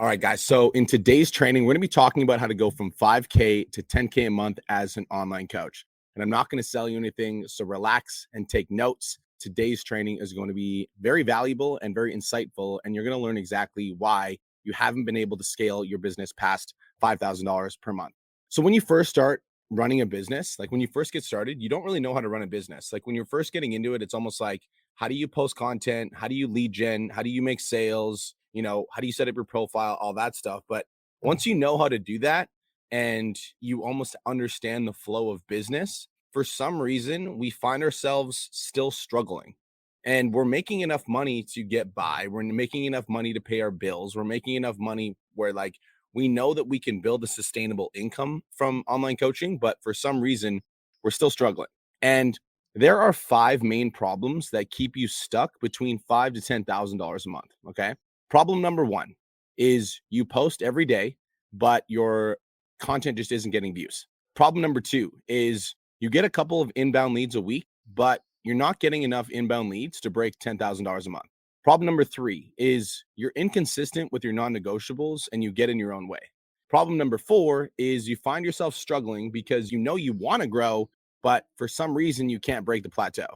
All right, guys. So in today's training, we're going to be talking about how to go from 5K to 10K a month as an online coach. And I'm not going to sell you anything. So relax and take notes. Today's training is going to be very valuable and very insightful. And you're going to learn exactly why you haven't been able to scale your business past $5,000 per month. So when you first start running a business, like when you first get started, you don't really know how to run a business. Like when you're first getting into it, it's almost like, how do you post content? How do you lead gen? How do you make sales? How do you set up your profile, all that stuff. But once you know how to do that and you almost understand the flow of business, for some reason, we find ourselves still struggling. And we're making enough money to get by. We're making enough money to pay our bills. We're making enough money where, like, we know that we can build a sustainable income from online coaching, but for some reason, we're still struggling. And there are five main problems that keep you stuck between $5,000 to $10,000 a month. Okay. Problem number one is you post every day, but your content just isn't getting views. Problem number two is you get a couple of inbound leads a week, but you're not getting enough inbound leads to break $10,000 a month. Problem number three is you're inconsistent with your non-negotiables and you get in your own way. Problem number four is you find yourself struggling because you know you want to grow, but for some reason you can't break the plateau.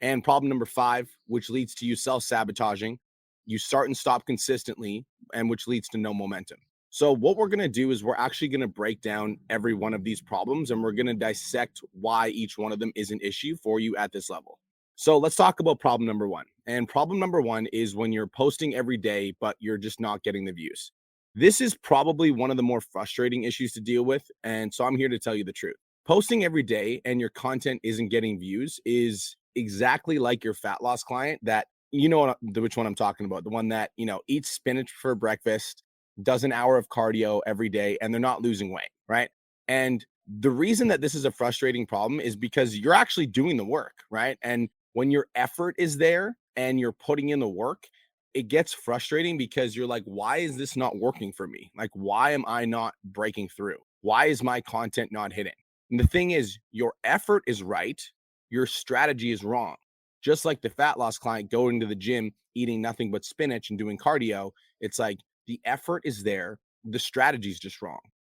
And problem number five, which leads to you self-sabotaging, you start and stop consistently, and which leads to no momentum. So what we're going to do is we're actually going to break down every one of these problems and we're going to dissect why each one of them is an issue for you at this level. So let's talk about problem number one. And problem number one is when you're posting every day, but you're just not getting the views. This is probably one of the more frustrating issues to deal with. And so I'm here to tell you the truth. Posting every day and your content isn't getting views is exactly like your fat loss client that, which one I'm talking about, the one that, eats spinach for breakfast, does an hour of cardio every day, and they're not losing weight, right? And the reason that this is a frustrating problem is because you're actually doing the work, right? And when your effort is there and you're putting in the work, it gets frustrating because you're like, why is this not working for me? Like, why am I not breaking through? Why is my content not hitting? And the thing is, your effort is right. Your strategy is wrong. Just like the fat loss client going to the gym, eating nothing but spinach and doing cardio, it's like the effort is there. The strategy is just wrong.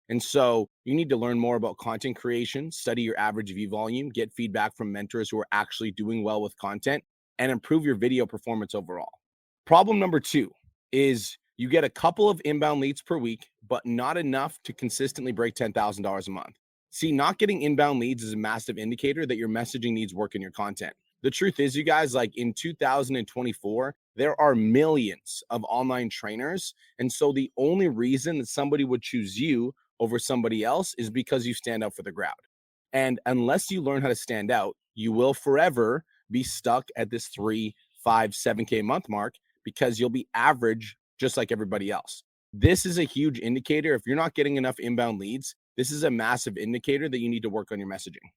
And so you need to learn more about content creation, study your average view volume, get feedback from mentors who are actually doing well with content, and improve your video performance overall. Problem number two is you get a couple of inbound leads per week, but not enough to consistently break $10,000 a month. See, not getting inbound leads is a massive indicator that your messaging needs work in your content. The truth is, you guys, like in 2024, there are millions of online trainers. And so the only reason that somebody would choose you over somebody else is because you stand out for the crowd. And unless you learn how to stand out, you will forever be stuck at this 3, 5, 7K month mark because you'll be average just like everybody else. This is a huge indicator. If you're not getting enough inbound leads, this is a massive indicator that you need to work on your messaging.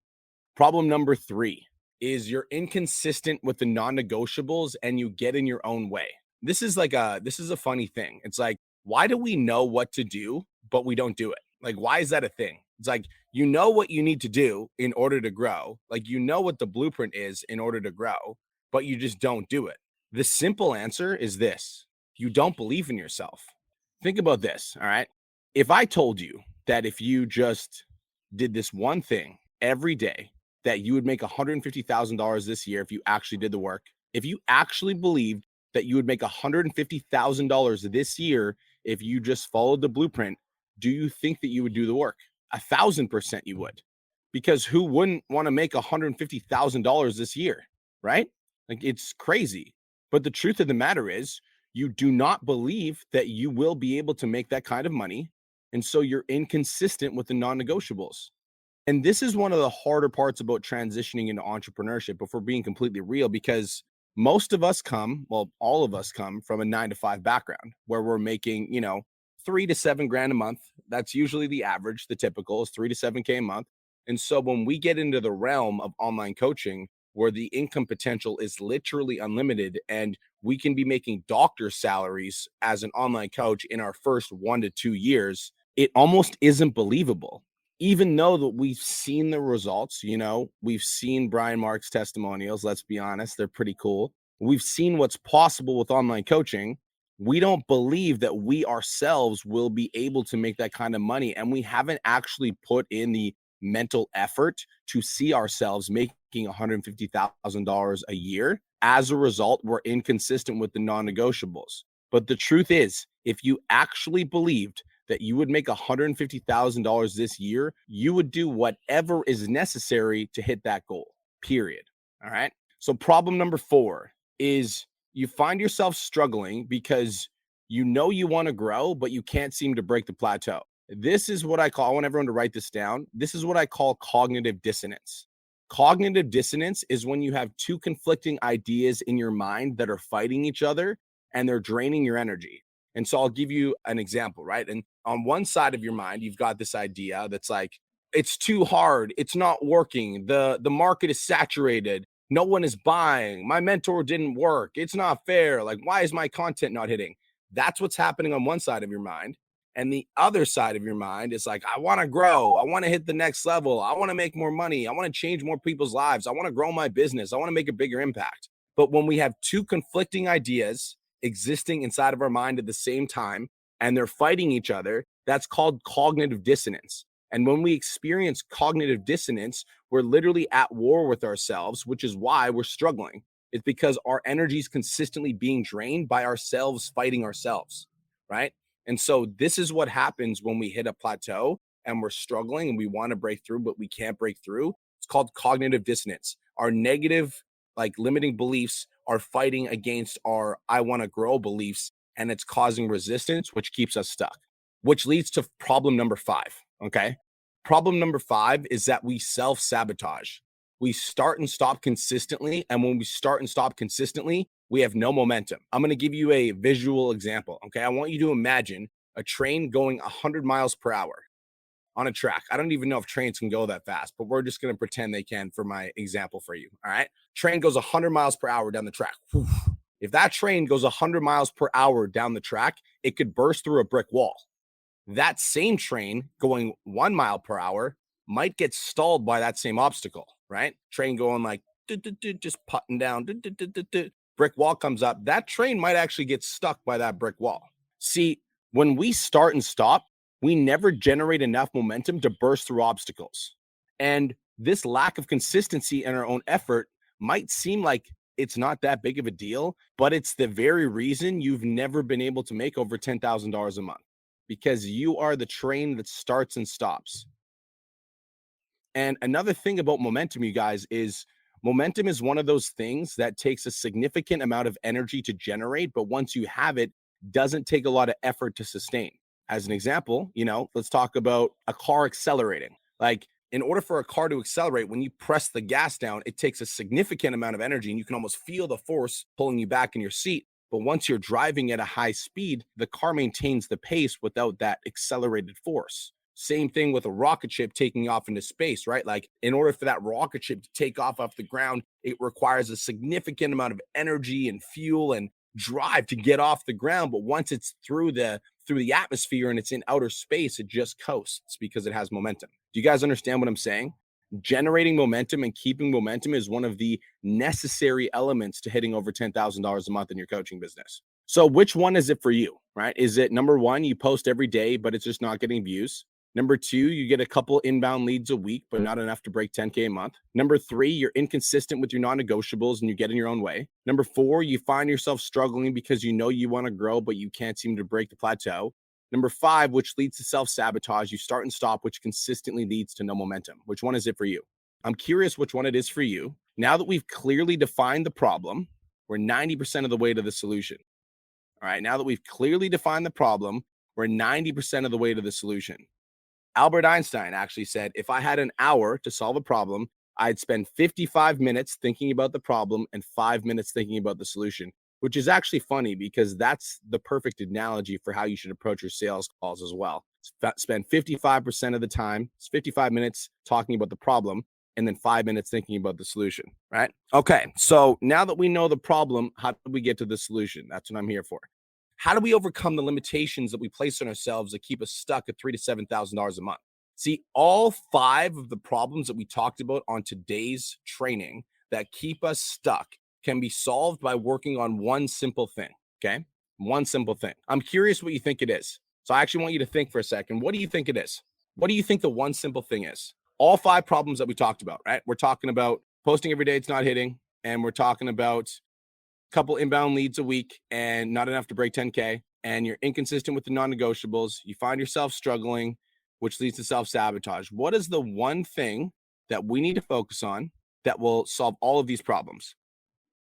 Problem number three is you're inconsistent with the non-negotiables and you get in your own way. This is a funny thing. It's like, why do we know what to do, but we don't do it? Like, why is that a thing? It's like, you know what you need to do in order to grow. Like, you know what the blueprint is in order to grow, but you just don't do it. The simple answer is this: you don't believe in yourself. Think about this. All right. If I told you that if you just did this one thing every day, that you would make $150,000 this year if you actually did the work, if you actually believed that you would make $150,000 this year if you just followed the blueprint, do you think that you would do the work? 1,000% you would, because who wouldn't want to make $150,000 this year, right? Like, it's crazy. But the truth of the matter is, you do not believe that you will be able to make that kind of money. And so you're inconsistent with the non-negotiables. And this is one of the harder parts about transitioning into entrepreneurship, if we're being completely real, because most of us all of us come from a 9 to 5 background where we're making, 3 to 7 grand a month. That's usually the average. The typical is 3 to 7K a month. And so when we get into the realm of online coaching, where the income potential is literally unlimited and we can be making doctor salaries as an online coach in our first 1 to 2 years, it almost isn't believable. Even though that we've seen the results, we've seen Brian Mark's testimonials. Let's be honest, they're pretty cool. We've seen what's possible with online coaching. We don't believe that we ourselves will be able to make that kind of money. And we haven't actually put in the mental effort to see ourselves making $150,000 a year. As a result, we're inconsistent with the non negotiables. But the truth is, if you actually believed that you would make $150,000 this year, you would do whatever is necessary to hit that goal, period. All right. So, problem number 4 is you find yourself struggling because you know you want to grow, but you can't seem to break the plateau. This is what I want everyone to write this down. This is what I call cognitive dissonance. Cognitive dissonance is when you have two conflicting ideas in your mind that are fighting each other and they're draining your energy. And so I'll give you an example, right? And on one side of your mind, you've got this idea that's like, it's too hard, it's not working, the market is saturated, no one is buying, my mentor didn't work, it's not fair, like why is my content not hitting? That's what's happening on one side of your mind. And the other side of your mind is like, I want to grow, I want to hit the next level, I want to make more money, I want to change more people's lives, I want to grow my business, I want to make a bigger impact. But when we have two conflicting ideas existing inside of our mind at the same time and they're fighting each other, that's called cognitive dissonance. And when we experience cognitive dissonance, we're literally at war with ourselves, which is why we're struggling. It's because our energy is consistently being drained by ourselves fighting ourselves, right? And so this is what happens when we hit a plateau and we're struggling and we want to break through, but we can't break through. It's called cognitive dissonance. Our negative, like limiting beliefs, are fighting against our I want to grow beliefs, and it's causing resistance, which keeps us stuck, which leads to problem number 5. Okay. Problem number 5 is that we self sabotage. We start and stop consistently. And when we start and stop consistently, we have no momentum. I'm going to give you a visual example. Okay. I want you to imagine a train going 100 miles per hour on a track. I don't even know if trains can go that fast, but we're just going to pretend they can for my example for you. All right. Train goes 100 miles per hour down the track. Whew. If that train goes 100 miles per hour down the track, it could burst through a brick wall. That same train going 1 mile per hour might get stalled by that same obstacle, right? Train going like just putting down, brick wall comes up. That train might actually get stuck by that brick wall. See, when we start and stop, we never generate enough momentum to burst through obstacles. And this lack of consistency in our own effort might seem like it's not that big of a deal, but it's the very reason you've never been able to make over $10,000 a month, because you are the train that starts and stops. And another thing about momentum, you guys, is momentum is one of those things that takes a significant amount of energy to generate, but once you have it, doesn't take a lot of effort to sustain. As an example, let's talk about a car accelerating. Like, in order for a car to accelerate, when you press the gas down, it takes a significant amount of energy and you can almost feel the force pulling you back in your seat. But once you're driving at a high speed, the car maintains the pace without that accelerated force. Same thing with a rocket ship taking off into space, right? Like, in order for that rocket ship to take off the ground, it requires a significant amount of energy and fuel and drive to get off the ground. But once it's through the atmosphere and it's in outer space, it just coasts because it has momentum. Do you guys understand what I'm saying? Generating momentum and keeping momentum is one of the necessary elements to hitting over $10,000 a month in your coaching business. So which one is it for you, right? Is it number 1, you post every day, but it's just not getting views? Number 2, you get a couple inbound leads a week, but not enough to break 10K a month. Number 3, you're inconsistent with your non-negotiables and you get in your own way. Number 4, you find yourself struggling because you know you want to grow, but you can't seem to break the plateau. Number 5, which leads to self-sabotage, you start and stop, which consistently leads to no momentum. Which one is it for you? I'm curious which one it is for you. Now that we've clearly defined the problem, we're 90% of the way to the solution. All right, now that we've clearly defined the problem, we're 90% of the way to the solution. Albert Einstein actually said, if I had an hour to solve a problem, I'd spend 55 minutes thinking about the problem and 5 minutes thinking about the solution, which is actually funny because that's the perfect analogy for how you should approach your sales calls as well. Spend 55% of the time, it's 55 minutes talking about the problem, and then 5 minutes thinking about the solution, right? Okay, so now that we know the problem, how do we get to the solution? That's what I'm here for. How do we overcome the limitations that we place on ourselves that keep us stuck at $3,000 to $7,000 a month? See, all 5 of the problems that we talked about on today's training that keep us stuck can be solved by working on one simple thing, okay? One simple thing. I'm curious what you think it is. So I actually want you to think for a second. What do you think it is? What do you think the one simple thing is? All 5 problems that we talked about, right? We're talking about posting every day, it's not hitting. And we're talking about a couple inbound leads a week and not enough to break 10K. And you're inconsistent with the non-negotiables. You find yourself struggling, which leads to self-sabotage. What is the one thing that we need to focus on that will solve all of these problems?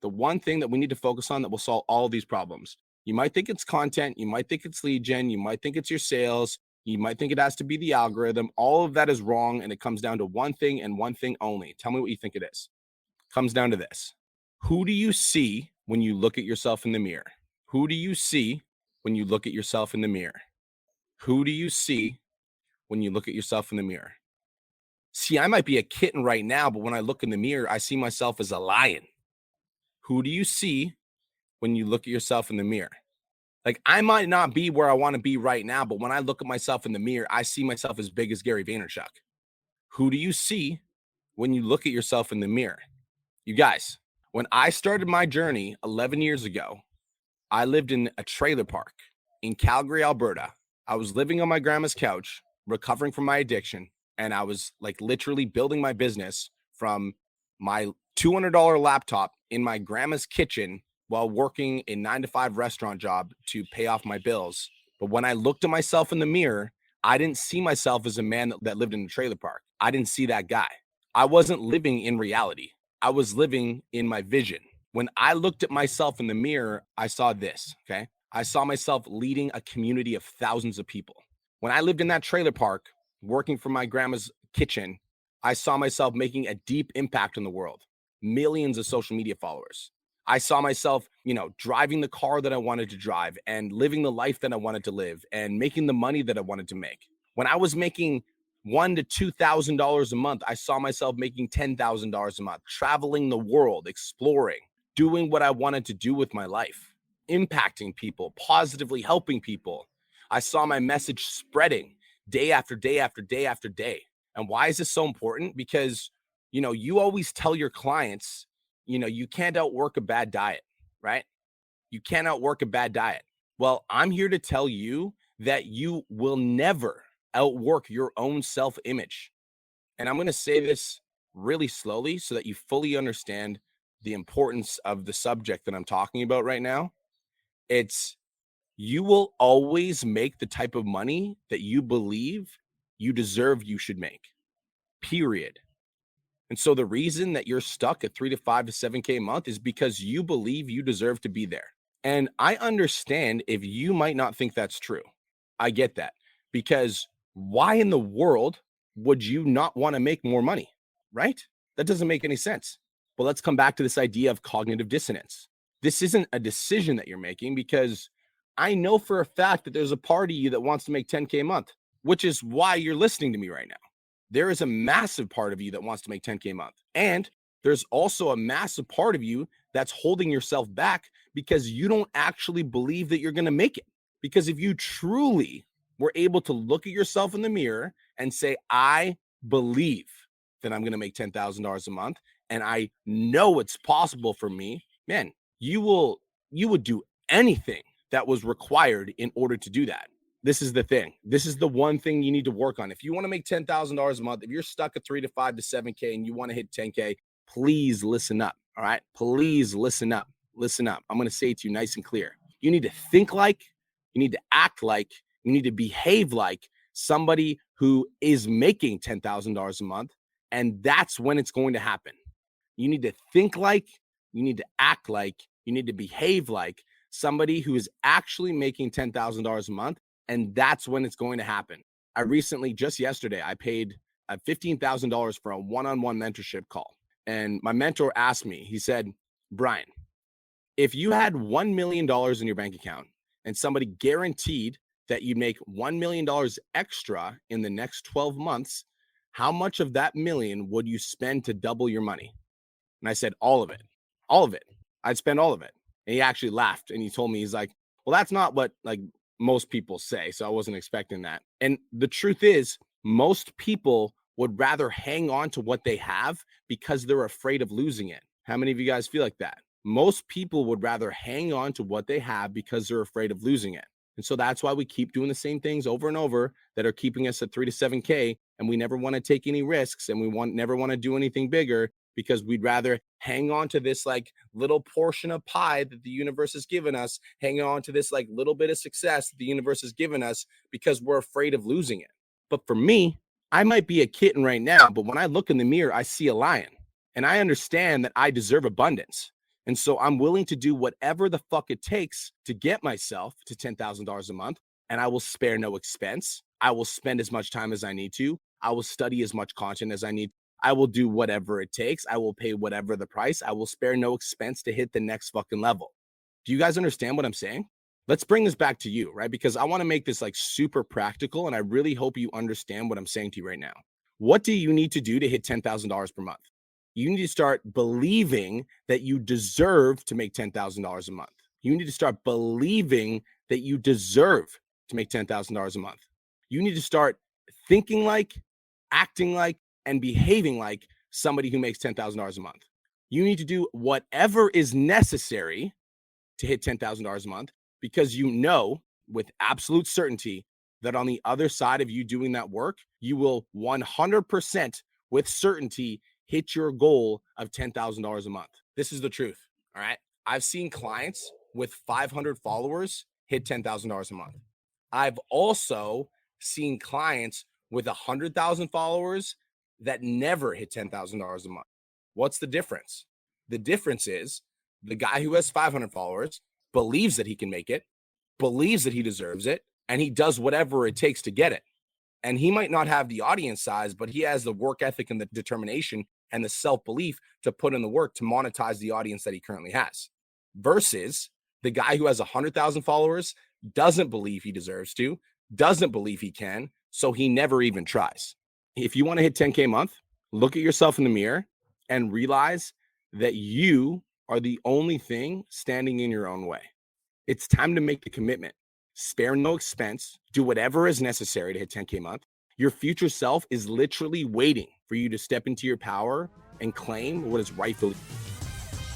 The one thing that we need to focus on that will solve all of these problems. You might think it's content. You might think it's lead gen. You might think it's your sales. You might think it has to be the algorithm. All of that is wrong. And it comes down to one thing and one thing only. Tell me what you think it is. It comes down to this. Who do you see when you look at yourself in the mirror? Who do you see when you look at yourself in the mirror? Who do you see when you look at yourself in the mirror? See, I might be a kitten right now, but when I look in the mirror, I see myself as a lion. Who do you see when you look at yourself in the mirror? Like, I might not be where I want to be right now, but when I look at myself in the mirror, I see myself as big as Gary Vaynerchuk. Who do you see when you look at yourself in the mirror? You guys, when I started my journey 11 years ago, I lived in a trailer park in Calgary, Alberta. I was living on my grandma's couch, recovering from my addiction, and I was like literally building my business from my $200 laptop in my grandma's kitchen while working a 9-to-5 restaurant job to pay off my bills. But when I looked at myself in the mirror, I didn't see myself as a man that lived in a trailer park. I didn't see that guy. I wasn't living in reality. I was living in my vision. When I looked at myself in the mirror, I saw this, okay? I saw myself leading a community of thousands of people. When I lived in that trailer park, working from my grandma's kitchen, I saw myself making a deep impact in the world. Millions of social media followers. I saw myself, driving the car that I wanted to drive and living the life that I wanted to live and making the money that I wanted to make. When I was making $1,000 to $2,000 a month, I saw myself making $10,000 a month, traveling the world, exploring, doing what I wanted to do with my life, impacting people, positively helping people. I saw my message spreading day after day after day after day. And why is this so important? Because, you always tell your clients, you can't outwork a bad diet, right? You can't outwork a bad diet. Well, I'm here to tell you that you will never outwork your own self-image. And I'm going to say this really slowly so that you fully understand the importance of the subject that I'm talking about right now. It's you will always make the type of money that you believe you deserve you should make, period. And so the reason that you're stuck at 3 to 5 to 7K a month is because you believe you deserve to be there. And I understand if you might not think that's true. I get that, because why in the world would you not want to make more money, right? That doesn't make any sense. But let's come back to this idea of cognitive dissonance. This isn't a decision that you're making, because I know for a fact that there's a part of you that wants to make 10K a month, which is why you're listening to me right now. There is a massive part of you that wants to make 10K a month. And there's also a massive part of you that's holding yourself back because you don't actually believe that you're going to make it. Because if you truly were able to look at yourself in the mirror and say, I believe that I'm going to make $10,000 a month, and I know it's possible for me, man, you would do anything that was required in order to do that. This is the thing. This is the one thing you need to work on. If you want to make $10,000 a month, if you're stuck at 3 to 5 to 7K and you want to hit 10K, please listen up. All right. Please listen up. Listen up. I'm going to say it to you nice and clear. You need to think like, you need to act like, you need to behave like somebody who is making $10,000 a month. And that's when it's going to happen. You need to think like, you need to act like, you need to behave like somebody who is actually making $10,000 a month. And that's when it's going to happen. I recently, just yesterday, I paid $15,000 for a one-on-one mentorship call. And my mentor asked me, he said, Brian, if you had $1 million in your bank account and somebody guaranteed that you'd make $1 million extra in the next 12 months, how much of that million would you spend to double your money? And I said, all of it. All of it. I'd spend all of it. And he actually laughed and he told me, he's like, well, that's not what most people say. So I wasn't expecting that. And the truth is, most people would rather hang on to what they have because they're afraid of losing it. How many of you guys feel like that? Most people would rather hang on to what they have because they're afraid of losing it. And so that's why we keep doing the same things over and over that are keeping us at 3 to 7K. And we never want to take any risks, and we never want to do anything bigger because we'd rather hang on to this like little portion of pie that the universe has given us, hanging on to this like little bit of success that the universe has given us because we're afraid of losing it. But for me, I might be a kitten right now, but when I look in the mirror, I see a lion, and I understand that I deserve abundance. And so I'm willing to do whatever the fuck it takes to get myself to $10,000 a month. And I will spare no expense. I will spend as much time as I need to. I will study as much content as I need. I will do whatever it takes. I will pay whatever the price. I will spare no expense to hit the next fucking level. Do you guys understand what I'm saying? Let's bring this back to you, right? Because I want to make this like super practical. And I really hope you understand what I'm saying to you right now. What do you need to do to hit $10,000 per month? You need to start believing that you deserve to make $10,000 a month. You need to start believing that you deserve to make $10,000 a month. You need to start thinking like, acting like, and behaving like somebody who makes $10,000 a month. You need to do whatever is necessary to hit $10,000 a month, because you know with absolute certainty that on the other side of you doing that work, you will 100% with certainty hit your goal of $10,000 a month. This is the truth. All right. I've seen clients with 500 followers hit $10,000 a month. I've also seen clients with 100,000 followers that never hit $10,000 a month. What's the difference? The difference is the guy who has 500 followers believes that he can make it, believes that he deserves it, and he does whatever it takes to get it. And he might not have the audience size, but he has the work ethic and the determination and the self-belief to put in the work to monetize the audience that he currently has. Versus the guy who has 100,000 followers, doesn't believe he deserves to, doesn't believe he can, so he never even tries. If you want to hit 10K a month, look at yourself in the mirror and realize that you are the only thing standing in your own way. It's time to make the commitment. Spare no expense. Do whatever is necessary to hit 10K a month. Your future self is literally waiting for you to step into your power and claim what is rightfully.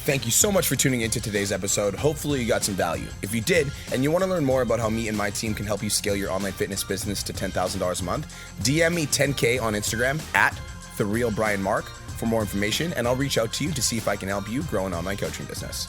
Thank you so much for tuning into today's episode. Hopefully you got some value. If you did, and you want to learn more about how me and my team can help you scale your online fitness business to $10,000 a month, DM me 10K on Instagram at TheRealBrianMark for more information, and I'll reach out to you to see if I can help you grow an online coaching business.